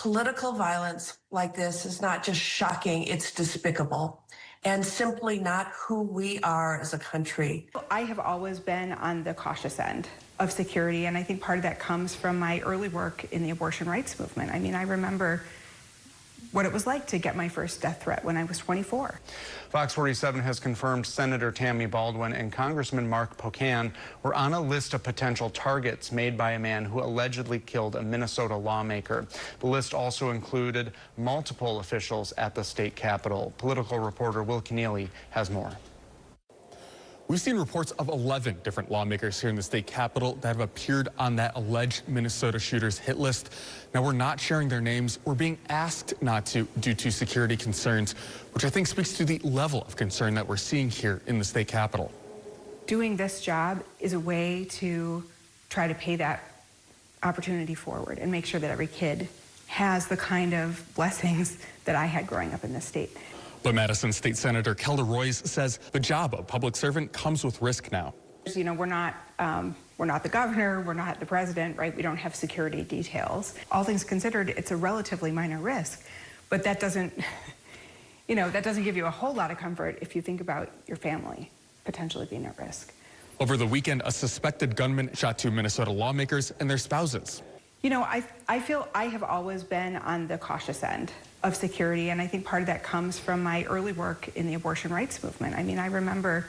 Political violence like this is not just shocking, it's despicable and simply not who we are as a country. I have always been on the cautious end of security, and I think part of that comes from my early work in the abortion rights movement. I mean, I remember what it was like to get my first death threat when I was 24. Fox 47 has confirmed Senator Tammy Baldwin and Congressman Mark Pocan were on a list of potential targets made by a man who allegedly killed a Minnesota lawmaker. The list also included multiple officials at the state capitol. Political reporter Will Keneally has more. We've seen reports of 11 different lawmakers here in the state capitol that have appeared on that alleged Minnesota shooter's hit list. Now, we're not sharing their names. We're being asked not to due to security concerns, which I think speaks to the level of concern that we're seeing here in the state capitol. Doing this job is a way to try to pay that opportunity forward and make sure that every kid has the kind of blessings that I had growing up in this state. But Madison State Senator Kelda Roys says the job of public servant comes with risk now. You know, we're not the governor, we're not the president, right? We don't have security details. All things considered, it's a relatively minor risk, but that doesn't, that doesn't give you a whole lot of comfort if you think about your family potentially being at risk. Over the weekend, a suspected gunman shot two Minnesota lawmakers and their spouses. You know, I feel I have always been on the cautious end of security, and I think part of that comes from my early work in the abortion rights movement. I mean, I remember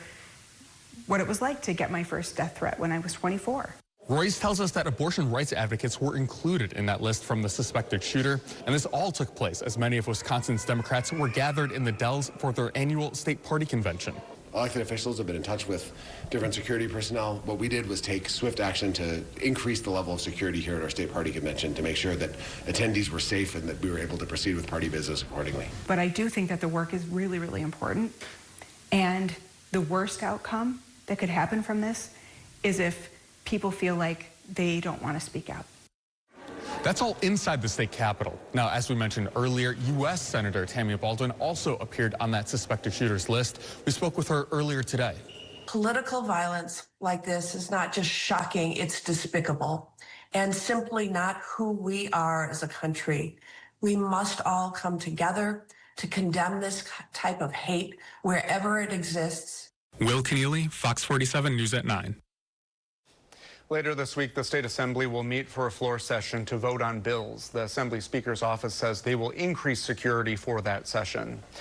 what it was like to get my first death threat when I was 24. Royce tells us that abortion rights advocates were included in that list from the suspected shooter, and this all took place as many of Wisconsin's Democrats were gathered in the Dells for their annual state party convention. Elected officials have been in touch with different security personnel. What we did was take swift action to increase the level of security here at our state party convention to make sure that attendees were safe and that we were able to proceed with party business accordingly. But I do think that the work is really, really important. And the worst outcome that could happen from this is if people feel like they don't want to speak out. That's all inside the state capitol. Now, as we mentioned earlier, U.S. Senator Tammy Baldwin also appeared on that suspected shooter's list. We spoke with her earlier today. Political violence like this is not just shocking, it's despicable and simply not who we are as a country. We must all come together to condemn this type of hate wherever it exists. Will Keneally, Fox 47 News at 9. Later this week, the State Assembly will meet for a floor session to vote on bills. The Assembly Speaker's office says they will increase security for that session.